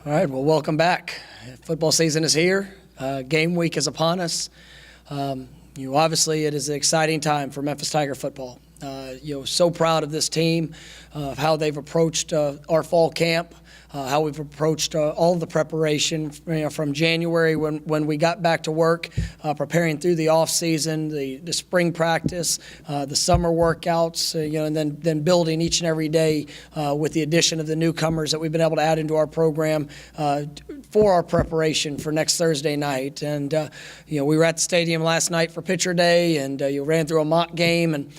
All right, well, welcome back. Football season is here. Game week is upon us. Obviously, it is an exciting time for Memphis Tiger football. So proud of this team, of how they've approached our fall camp, how we've approached all of the preparation from January when we got back to work, preparing through the off season, the spring practice, the summer workouts, and then building each and every day with the addition of the newcomers that we've been able to add into our program for our preparation for next Thursday night. And we were at the stadium last night for pitcher day, and you ran through a mock game, and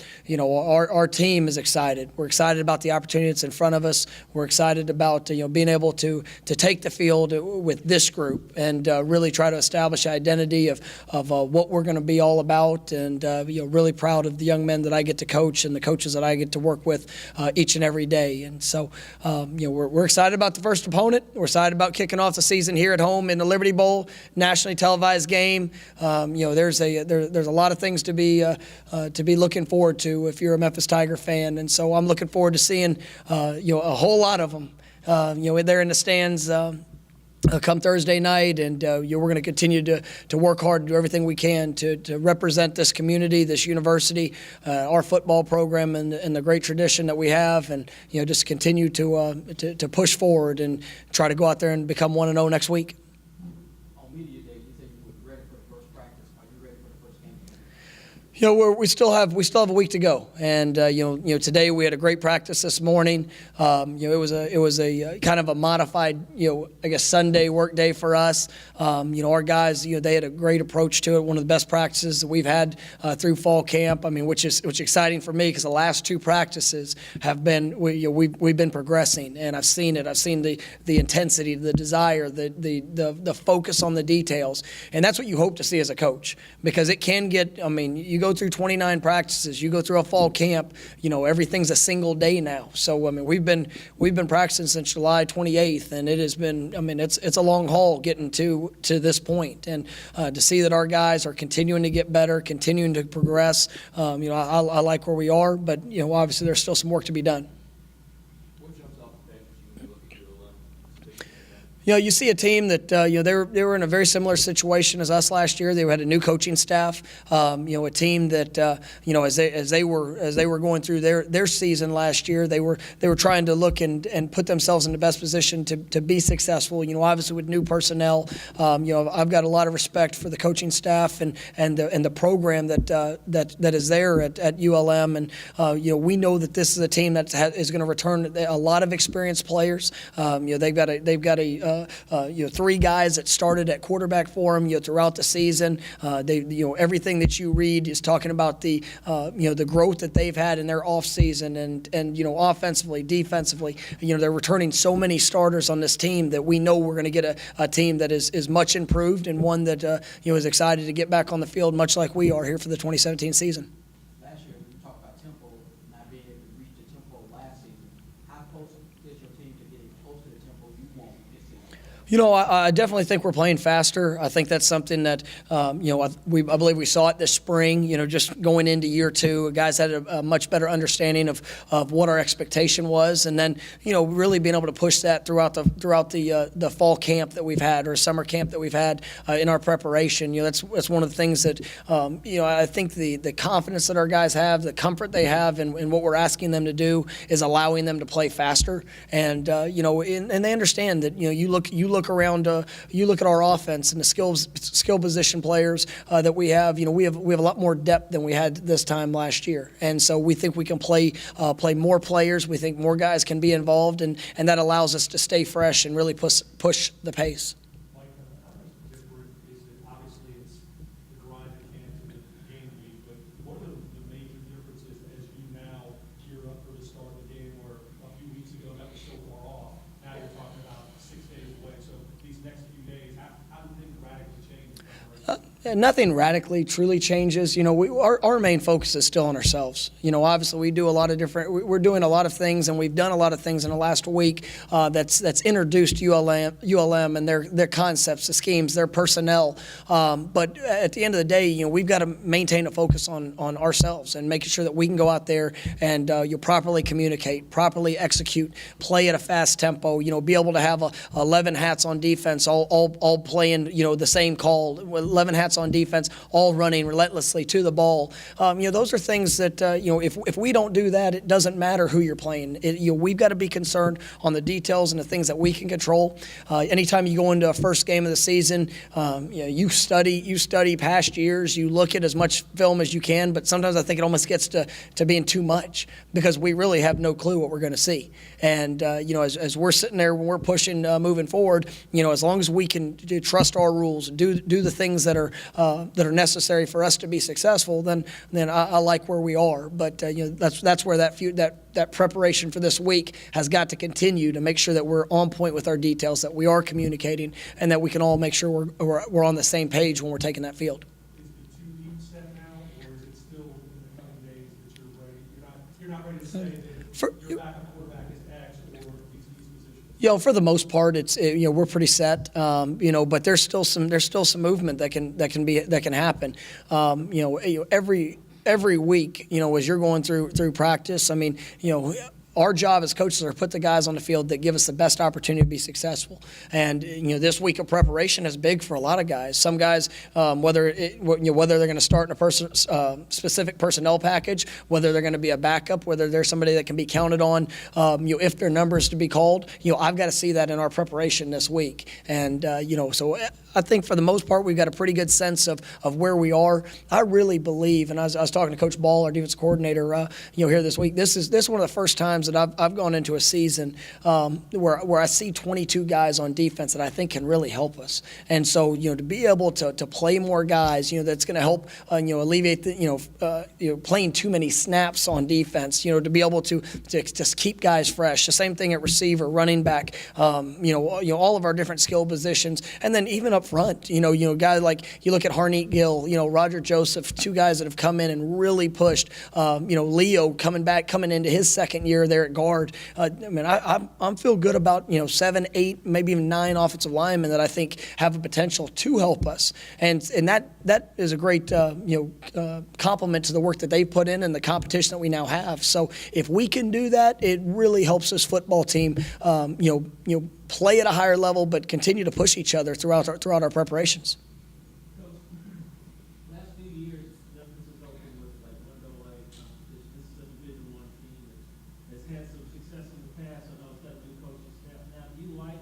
our team is excited. We're excited about the opportunity that's in front of us. We're excited about being able to take the field with this group and really try to establish an identity of what we're going to be all about, and really proud of the young men that I get to coach and the coaches that I get to work with each and every day. And so we're excited about the first opponent. We're excited about kicking off the season here at home in the Liberty Bowl, nationally televised game. There's a lot of things to be looking forward to if you're a Memphis Tiger fan, and so I'm looking forward to seeing a whole lot of them there in the stands come Thursday night, and we're going to continue to work hard, do everything we can to represent this community, this university, our football program, and the great tradition that we have, and just continue to push forward and try to go out there and become 1-0 next week. On media day, you said you were ready for the first practice. Are you ready for the first game? We still have a week to go, and today we had a great practice this morning. It was a kind of a modified Sunday work day for us. Our guys they had a great approach to it. One of the best practices that we've had through fall camp. Which is exciting for me because the last two practices have been we've been progressing, and I've seen it. I've seen the intensity, the desire, the focus on the details, and that's what you hope to see as a coach, because it can get. You go through 29 practices, you go through a fall camp, everything's a single day now. So we've been practicing since July 28th, and it has been it's a long haul getting to this point, and to see that our guys are continuing to get better, continuing to progress. I like where we are, but obviously there's still some work to be done. What jumps off the page when you look at your You see a team that they were in a very similar situation as us last year. They had a new coaching staff. A team that as they were going through their season last year, they were trying to look and put themselves in the best position to be successful. Obviously with new personnel. I've got a lot of respect for the coaching staff and the program that is there at ULM, and we know that this is a team that is going to return a lot of experienced players. They've got a three guys that started at quarterback for them throughout the season. Everything that you read is talking about the growth that they've had in their off season, and offensively, defensively, they're returning so many starters on this team that we know we're going to get a team that is much improved, and one that is excited to get back on the field, much like we are here for the 2017 season. Last year, you talked about tempo, not being able to reach the tempo last season. How close is your team to getting close to the tempo you want this season? I definitely think we're playing faster. I think that's something that, I believe we saw it this spring, just going into year two. Guys had a much better understanding of what our expectation was, and then, really being able to push that throughout the fall camp that we've had, or summer camp that we've had in our preparation. That's one of the things that, I think the confidence that our guys have, the comfort they have in what we're asking them to do is allowing them to play faster. And, and they understand that, you look around, you look at our offense and the skill position players that we have. We have a lot more depth than we had this time last year, and so we think we can play more players. We think more guys can be involved, and that allows us to stay fresh and really push the pace. Mike, how much different is it? Obviously, it's the grind at camp and the game week, but what are the major differences as you now gear up for the start of the game, where a few weeks ago that was so far off? Now you're talking about 6 days away. So these next few days, how do things radically change? Nothing radically truly changes. Our main focus is still on ourselves. Obviously we're doing a lot of things, and we've done a lot of things in the last week that's introduced ULM and their concepts, the schemes, their personnel. But at the end of the day, we've got to maintain a focus on ourselves and making sure that we can go out there and properly communicate, properly execute, play at a fast tempo. Be able to have 11 hats on defense, all playing the same call, 11 hats on defense, all running relentlessly to the ball. Those are things that if we don't do that, it doesn't matter who you're playing. We've got to be concerned on the details and the things that we can control. Anytime you go into a first game of the season, you study past years, you look at as much film as you can, but sometimes I think it almost gets to being too much because we really have no clue what we're going to see. And as we're sitting there when we're pushing moving forward, as long as we can trust our rules, do the things that are necessary for us to be successful, then I like where we are. But that's where that preparation for this week has got to continue to make sure that we're on point with our details, that we are communicating, and that we can all make sure we're on the same page when we're taking that field. Is the 2 deep set now, or is it still in the coming days that you're ready? You're not ready to say that your backup quarterback is X or these positions? For the most part, it's we're pretty set. But there's still some movement that can happen. Every week, as you're going through practice, our job as coaches are to put the guys on the field that give us the best opportunity to be successful. And this week of preparation is big for a lot of guys. Some guys, whether they're going to start in a specific personnel package, whether they're going to be a backup, whether they're somebody that can be counted on, if their number is to be called. I've got to see that in our preparation this week. And so I think for the most part we've got a pretty good sense of where we are. I really believe, and I was talking to Coach Ball, our defensive coordinator, here this week. This is one of the first times that I've gone into a season where I see 22 guys on defense that I think can really help us. And so to be able to play more guys, that's going to help alleviate the playing too many snaps on defense. To be able to just keep guys fresh. The same thing at receiver, running back. All of our different skill positions, and then even up front. Guys like you look at Harneet Gill, Roger Joseph, 2 guys that have come in and really pushed. Leo coming into his second year there at guard. I'm feel good about 7, 8, maybe even 9 offensive linemen that I think have a potential to help us, and that is a great compliment to the work that they put in and the competition that we now have. So if we can do that, it really helps this football team play at a higher level, but continue to push each other throughout our preparations. Coach, last few years, Memphis has opened with like 1AA competition. This is a Division I team that's had some success in the past. I know it's got a new coaching staff. Now, do you like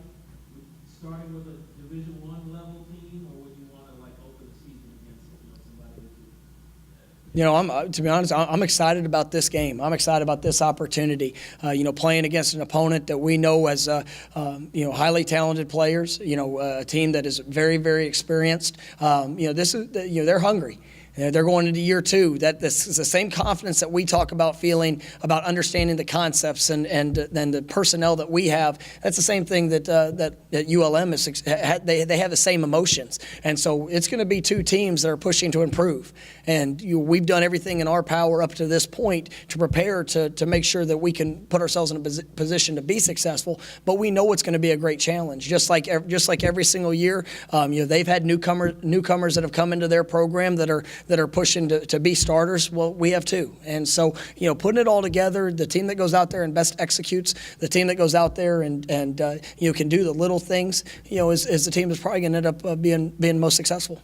starting with a Division I level team, or would you want to open the season against somebody that you? To be honest, I'm excited about this game. I'm excited about this opportunity. Playing against an opponent that we know as highly talented players. A team that is very, very experienced. They're hungry. They're going into year 2. This is the same confidence that we talk about feeling about understanding the concepts and the personnel that we have. That's the same thing that ULM is. They have the same emotions, and so it's going to be 2 teams that are pushing to improve. And we've done everything in our power up to this point to prepare to make sure that we can put ourselves in a position to be successful. But we know it's going to be a great challenge. Just like every single year, they've had newcomers that have come into their program that are pushing to be starters. Well, we have too. And so, putting it all together, the team that goes out there and best executes, the team that goes out there and can do the little things, is the team that's probably going to end up being most successful.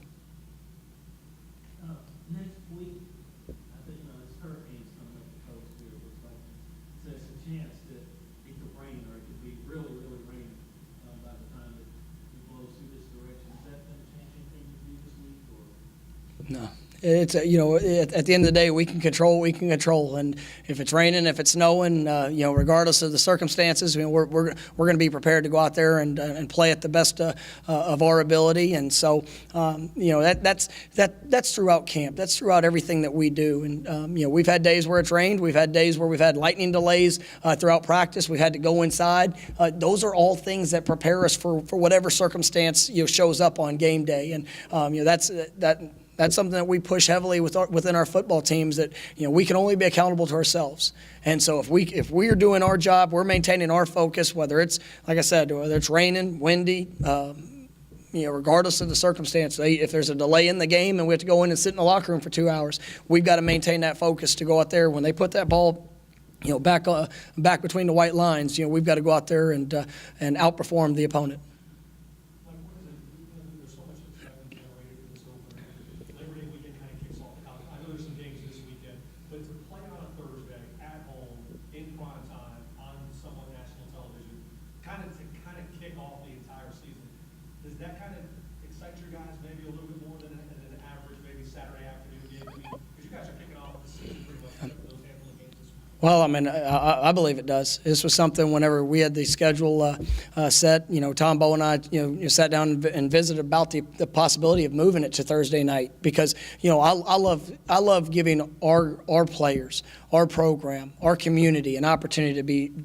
Next week, I think it's hurricanes coming up the coast here. It looks like there's a chance that it could rain, or it could be really, really raining by the time it blows through this direction. Is that going to change anything for you this week? Or? No. it's at the end of the day, we can control what we can control, and if it's raining, if it's snowing, regardless of the circumstances, we're going to be prepared to go out there and play at the best of our ability. And so that's throughout camp. That's throughout everything that we do. And we've had days where it's rained. We've had days where we've had lightning delays throughout practice. We've had to go inside. Those are all things that prepare us for whatever circumstance shows up on game day. And that's something that we push heavily within our football teams, that we can only be accountable to ourselves. And so if we are doing our job, we're maintaining our focus, whether it's, like I said, whether it's raining, windy, regardless of the circumstance. If there's a delay in the game and we have to go in and sit in the locker room for 2 hours, we've got to maintain that focus to go out there when they put that ball back between the white lines. We've got to go out there and outperform the opponent. Like, what is it? There's so much excitement generated in this opener. Labor Day weekend kind of kicks off. I know there's some games this weekend, but to play on a Thursday at home in prime time on somewhat national television, kind of kick off the entire season, does that kind of excite your guys maybe a little bit more than an average maybe Saturday afternoon game? Because you guys are kicking off the season pretty much with those handful of games this week. Well, I believe it does. This was something whenever we had the schedule set, Tom Bowe and I, sat down and visited about the possibility of moving it to Thursday night, because, I love giving our players, our program, our community an opportunity to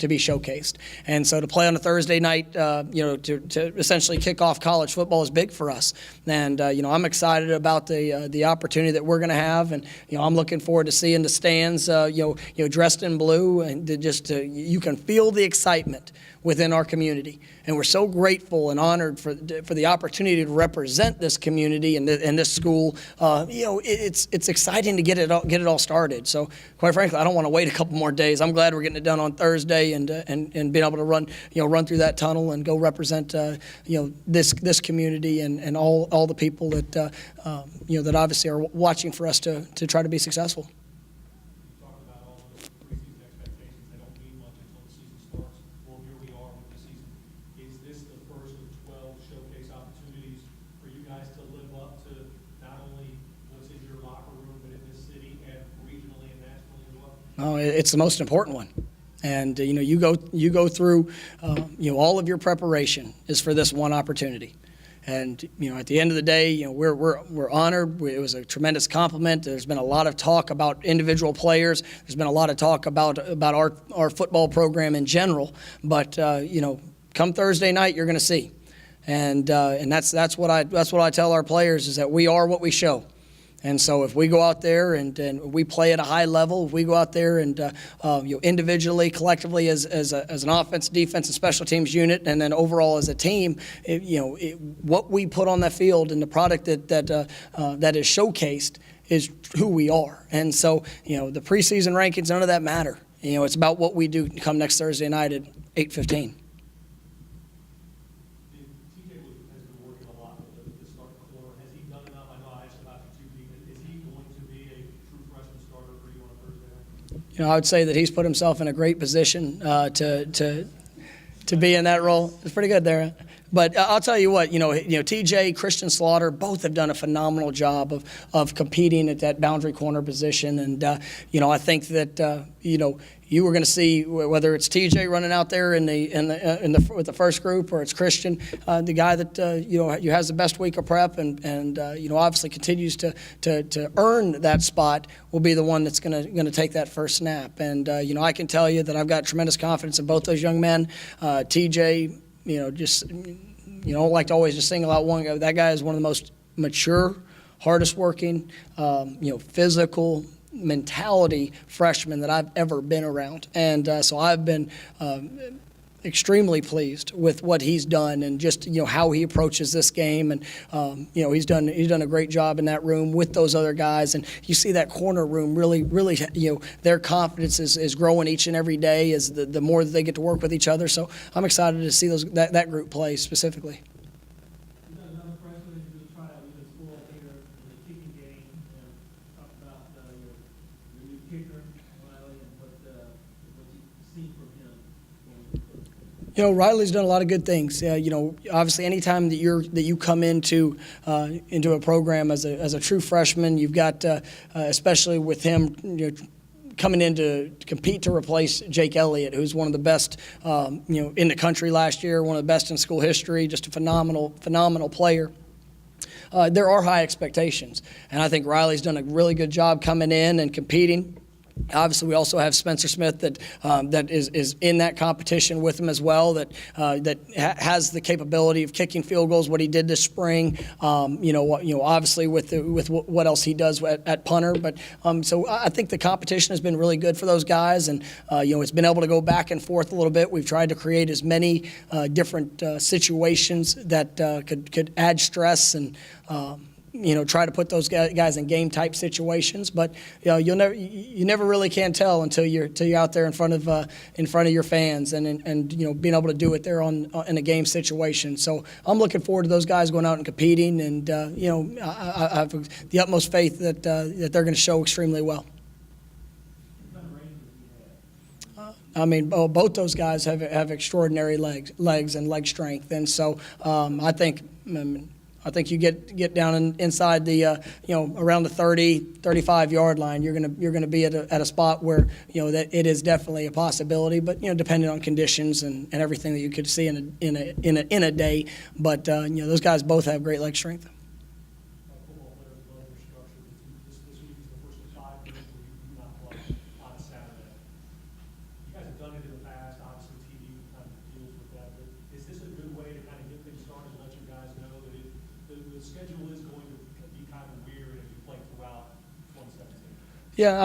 be showcased. And so to play on a Thursday night, to essentially kick off college football is big for us. And, I'm excited about the opportunity that we're going to have. And, I'm looking forward to seeing the stands, dressed in blue, and you can feel the excitement within our community. And we're so grateful and honored for the opportunity to represent this community and this school. It's exciting to get it all started. So quite frankly, I don't want to wait a couple more days. I'm glad we're getting it done on Thursday and being able to run through that tunnel and go represent this community and all the people that that obviously are watching for us to try to be successful. Talked about all the preseason expectations. They don't mean much until the season starts. Well, here we are with the season. Is this the first of 12 showcase opportunities for you guys to live up to not only what's in your locker room, but in this city and regionally and nationally as well? Oh, it's the most important one. And you go through all of your preparation is for this one opportunity. And at the end of the day, we're honored. It was a tremendous compliment. There's been a lot of talk about individual players. There's been a lot of talk about our football program in general. But come Thursday night, you're going to see, and that's what I tell our players, is that we are what we show. And so if we go out there and we play at a high level, if we go out there and individually, collectively as an offense, defense, and special teams unit, and then overall as a team, what we put on the field and the product that is showcased is who we are. And so the preseason rankings, none of that matter. It's about what we do come next Thursday night at 8:15. I would say that he's put himself in a great position to be in that role. It's pretty good there. But I'll tell you what, TJ, Christian Slaughter, both have done a phenomenal job of competing at that boundary corner position. And, I think that, you were going to see, whether it's TJ running out there with the first group, or it's Christian, the guy that has the best week of prep and obviously continues to earn that spot, will be the one that's going to take that first snap. And I can tell you that I've got tremendous confidence in both those young men. TJ, don't like to always just single out one guy. That guy is one of the most mature, hardest working, physical mentality freshman that I've ever been around. And so I've been extremely pleased with what he's done and just how he approaches this game. And he's done a great job in that room with those other guys. And you see that corner room really their confidence is growing each and every day as the more that they get to work with each other. So I'm excited to see that group play specifically. Another freshman who just tried out with his full here in the kicking game, talk about your new kicker, Riley, and what you see from him. Riley's done a lot of good things. Obviously, anytime that you come into a program as a true freshman, you've got, especially with him, coming in to compete to replace Jake Elliott, who's one of the best, in the country last year, one of the best in school history, just a phenomenal player. There are high expectations, and I think Riley's done a really good job coming in and competing. Obviously, we also have Spencer Smith that is in that competition with him as well. That has the capability of kicking field goals. What he did this spring, obviously with what else he does at punter. But so I think the competition has been really good for those guys, and it's been able to go back and forth a little bit. We've tried to create as many different situations that could add stress and. Try to put those guys in game type situations, but you never really can tell until you're out there in front of your fans and being able to do it there in a game situation. So I'm looking forward to those guys going out and competing, and I have the utmost faith that they're going to show extremely well. Both those guys have extraordinary legs and leg strength, and so I think you get down inside the around the 30-35 yard line, you're gonna be at a spot where that it is definitely a possibility, but depending on conditions and everything that you could see in a day, but those guys both have great leg strength. Football players love their structure. This week is the first of 5 games where you do not play on a Saturday. You guys have done it in the past. Obviously, TV kind of deals with that. But is this a good way to kind of get things started and let you guys know that the schedule is going to be kind of weird if you play throughout 2017? Yeah,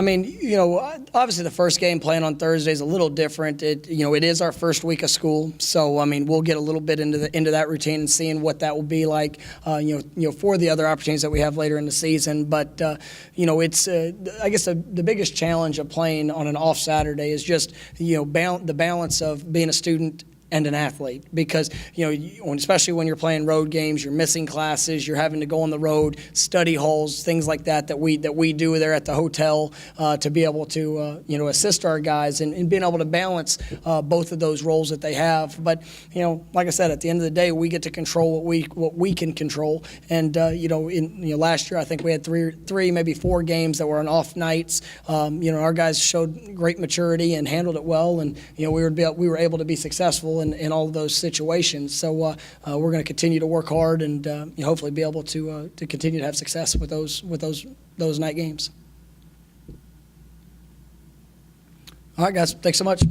obviously the first game playing on Thursday is a little different. It is our first week of school, so we'll get a little bit into that routine and seeing what that will be like, for the other opportunities that we have later in the season. But it's I guess the biggest challenge of playing on an off Saturday is just the balance of being a student and an athlete, because especially when you're playing road games, you're missing classes, you're having to go on the road, study halls, things like that we do there at the hotel to be able to assist our guys and being able to balance both of those roles that they have. But like I said, at the end of the day, we get to control what we can control. And last year I think we had three maybe 4 games that were on off nights. Our guys showed great maturity and handled it well, and we were able to be successful in all of those situations. So we're going to continue to work hard and hopefully be able to continue to have success with those night games. All right, guys. Thanks so much.